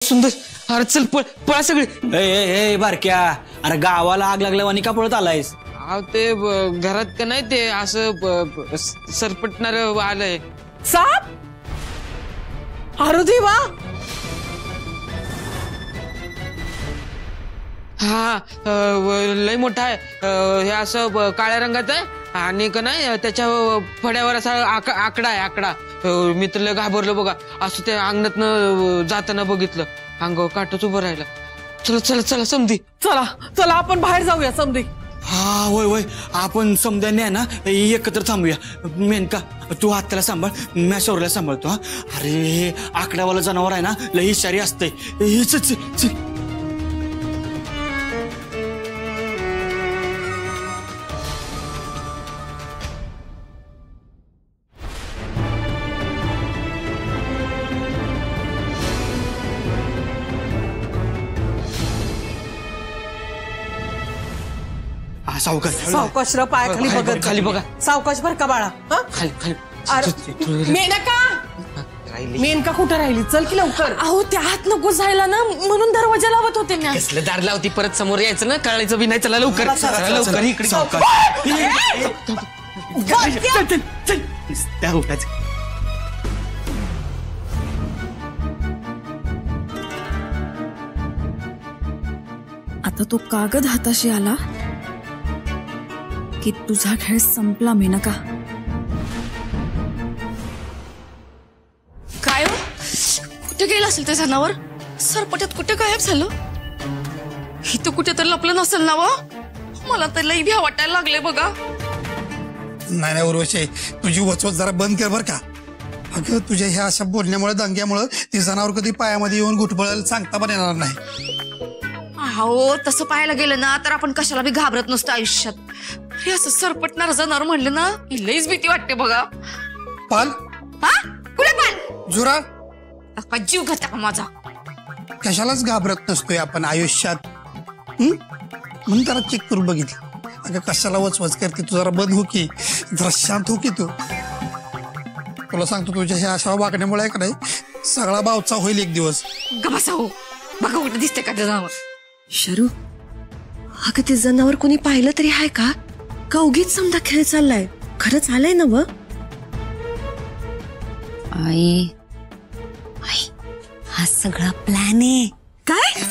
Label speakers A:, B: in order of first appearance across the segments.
A: सुंदर अरे चल पळा सगळे.
B: ए बारक्या, अरे गावाला आग लागल्यावानी का पळत आलायस?
A: ते घरात का नाही ते असं सरपटणार आलंय.
C: साप? अरे देवा.
A: हा लय मोठा आहे. हे असं काळ्या रंगात आहे आणि का नाही त्याच्या फड्यावर असा आकडा आहे आकडा. मी तर लय घाबरलो बघा. असं त्या अंगणातनं जाताना बघितलं. अंगावर काटच उभं राहिलं. चला चला चला समधी.
C: चला चला आपण बाहेर जाऊया समधी.
B: हा होय आपण समद्याने आहे ना एकत्र थांबूया. मेनका तू हाताला सांभाळ, मी शौर्याला सांभाळतो. हा अरे हे आकड्यावाला जनावर आहे ना लई हुशारी असते. चल
C: सावकाश पायाखाली बघत
A: खाली बघा.
C: सावकाश बर का बाळा.
A: खाली खाली.
C: मेनका कुठं राहिली? चल की लवकर. अहो त्या आत नको जायला ना म्हणून दरवाजा लावत होते ना.
A: कसलं दार लावती परत समोर यायचं ना कळायचं बी नाही. चला लवकर लवकर इकडे.
D: आता तो कागद हाताशी आला की तुझा खेळ संपला मेनका.
E: काय हो? कुठे गेलं असेल ते जनावर? सरपट्यात कुठे गायब झालं? इथं कुठे तर लपलं नसेल ना? मला तर लई भ्या वाटायला लागले बघा.
F: नाही उर्वशी, तुझी वचवच जरा बंद कर बर का. अगं तुझ्या ह्या अशा बोलण्यामुळे दंग्यामुळे ती जनावर कधी पायामध्ये येऊन घुटबळायला सांगता पण येणार नाही.
E: हो तसं पाहायला गेलं ना तर आपण कशाला बी घाबरत नसतो आयुष्यात. हे असं सरपटणार जनावर म्हणलं ना की लईच भीती वाटते बघा.
F: पाल?
E: हा कुठे पाल?
F: जुरा
E: जीव घाता का माझा?
F: कशालाच घाबरत नसतोय आपण आयुष्यात. म्हणून त्याला चेक करून बघितलं. अगं कशाला वचवच करते तू? जरा बंद हो की, जरा शांत हो की तू. तुला सांगतो तुझ्या ह्या अशा वागण्यामुळे का नाही सगळा बावचा होईल एक दिवस.
E: गबसा हो बघा कुठे दिसते का जनावर.
G: शरू अगं ते जनावर कोणी पाहिलं तरी आहे का? का उगीच समजा खेळ चाललाय? खरंच आलंय ना? व
H: आई हा सगळा प्लॅन आहे.
G: काय?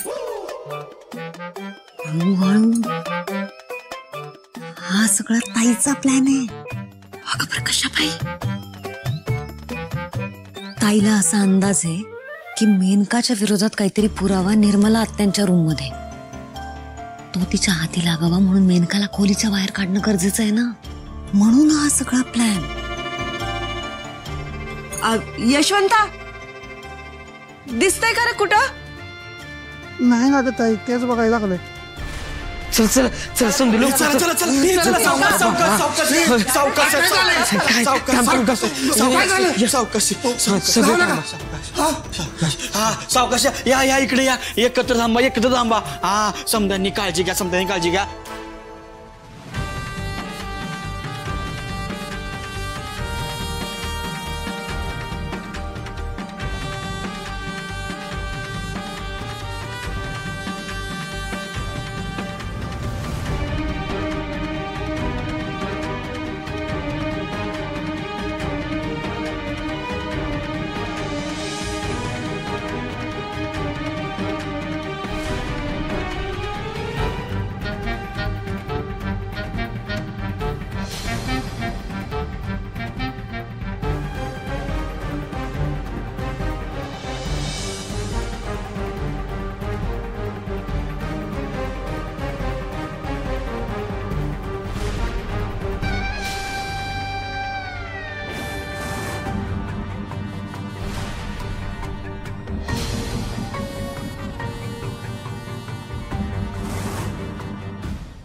H: हळूहळू हा सगळा ताईचा प्लॅन आहे.
G: अगं बरं कशा पायी?
H: ताईला असा अंदाज आहे की मेनकाच्या विरोधात काहीतरी पुरावा निर्मला आत्यांच्या रूम मध्ये. तो तिच्या हाती लागावा म्हणून मेनकाला खोलीच्या बाहेर काढणं गरजेचं आहे ना. म्हणून हा सगळा प्लॅन.
G: यशवंता दिसतंय का रे कुठं?
F: नाही ना ताई, तेच बघायला लागलंय.
A: चल चल चल समधी लोक.
B: सावकाश या इकडे या. एकत्र थांबा. हा समद्यांनी काळजी घ्या.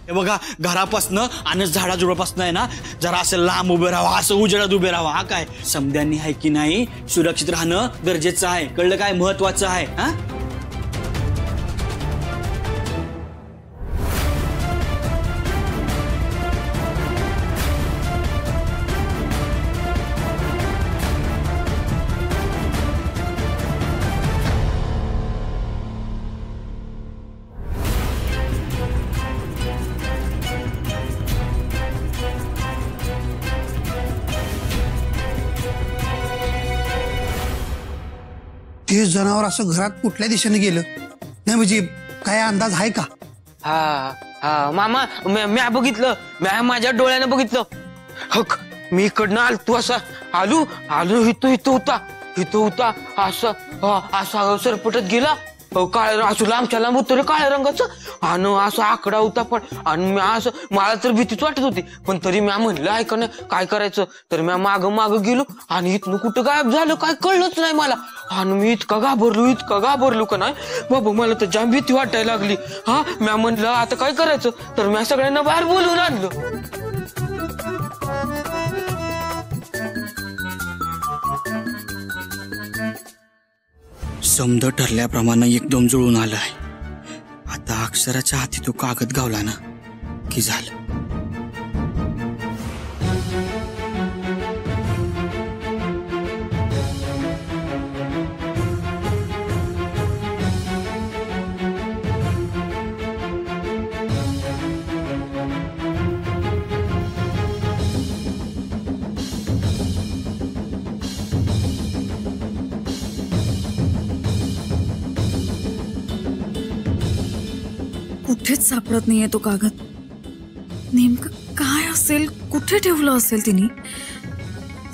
B: हे बघा घरापासनं आणि झाडाझुडापासनं आहे ना जरा असं लांब उभे राहा, असं उजेडात उभे राहा. हा काय समद्यांनी आहे की नाही सुरक्षित राहणं गरजेचं आहे. कळलं काय? महत्वाचं आहे. हा
F: ते जनावर असं घरात कुठल्या दिशेने गेलं नाही म्हणजे काय अंदाज आहे का?
A: हा हा मामा म्या बघितलं, म्या माझ्या डोळ्याने बघितलं. हक मी इकडनं आलतो असा आलो इथं होता असं सरपटत गेला. काळ्या असं लांबच्या लांब होतं रे काळ्या रंगाचं आणि असं आकडा होता पण. आणि मी असं मला तर भीतीच वाटत होती पण तरी म्या म्हणलं ऐका नाही काय करायचं. तर म्या माग गेलो आणि इथनं कुठं गायब झालं काय कळलंच नाही मला. आणि मी इतका घाबरलो का नाही बाबा, मला तर जाम भीती वाटायला लागली. हा म्या म्हणलं आता काय करायचं तर म्या सगळ्यांना बाहेर बोलवून आणलं.
B: समद ठरल्याप्रमाणे एकदम जुळून आलाय. आता अक्षराच्या हाती तो कागद गावला ना की झालं.
D: कुठेच सापडत नाहीये तो कागद. नेमकं काय असेल, कुठे ठेवलं असेल तिने.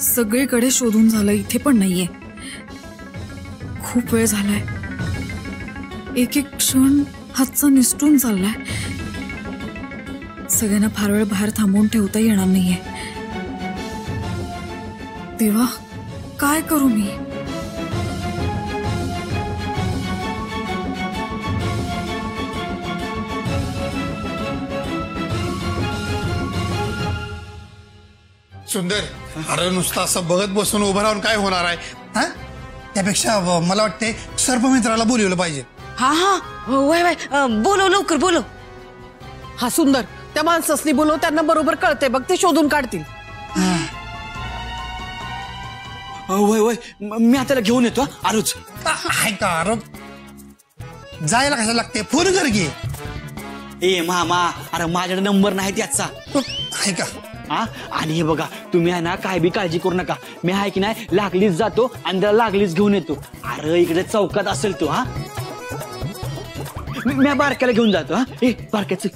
D: सगळीकडे शोधून झालं, इथे पण नाहीये. खूप वेळ झालाय. एक एक क्षण हातचा निसटून चाललाय. सगळ्यांना फार वेळ बाहेर थांबवून ठेवता येणार नाहीये. देवा काय करू मी.
F: सुंदर, अरे नुसतं असं बघत बसून उभं राहून काय होणार आहे हा? त्यापेक्षा मला वाटते सर्पमित्राला बोलवलं पाहिजे.
G: हा वय बोलव लवकर बोलव.
C: हा सुंदर, त्या माणसासनी बोलव, त्यांना बरोबर कळते बघ, ते शोधून काढतील.
B: वय मी आता घेऊन येतो. आलोच.
F: आहे का अरे जायला कशाला लागते, फोन कर की.
B: ए मामा, अरे माझ्याकडे नंबर नाही त्याचा.
F: आहे का?
B: हा, आणि हे बघा तुम्ही आहे ना काय बी काळजी करू नका. मी आहे की नाही लागलीच जातो आणि त्याला लागलीच घेऊन येतो. अरे इकडे चौकात असेल तो. हा मी बारक्याला घेऊन जातो. हा ए बारक्या चल.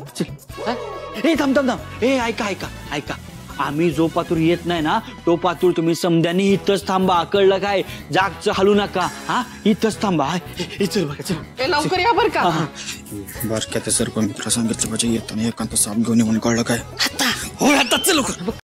B: ए थांब. ए ऐका आम्ही जो पातूर येत नाही ना तो पातूर तुम्ही समद्याने इथंच थांबा, कळलं काय. जागचं हलू नका. हा इथंच थांबा. चल बघा चल.
C: लवकर या बर का.
B: बारक्या त्या सर्प मित्र सांगितलं पाहिजे येताना एकांत साप घेऊन येऊन, कळलं काय. आता चल लवकर.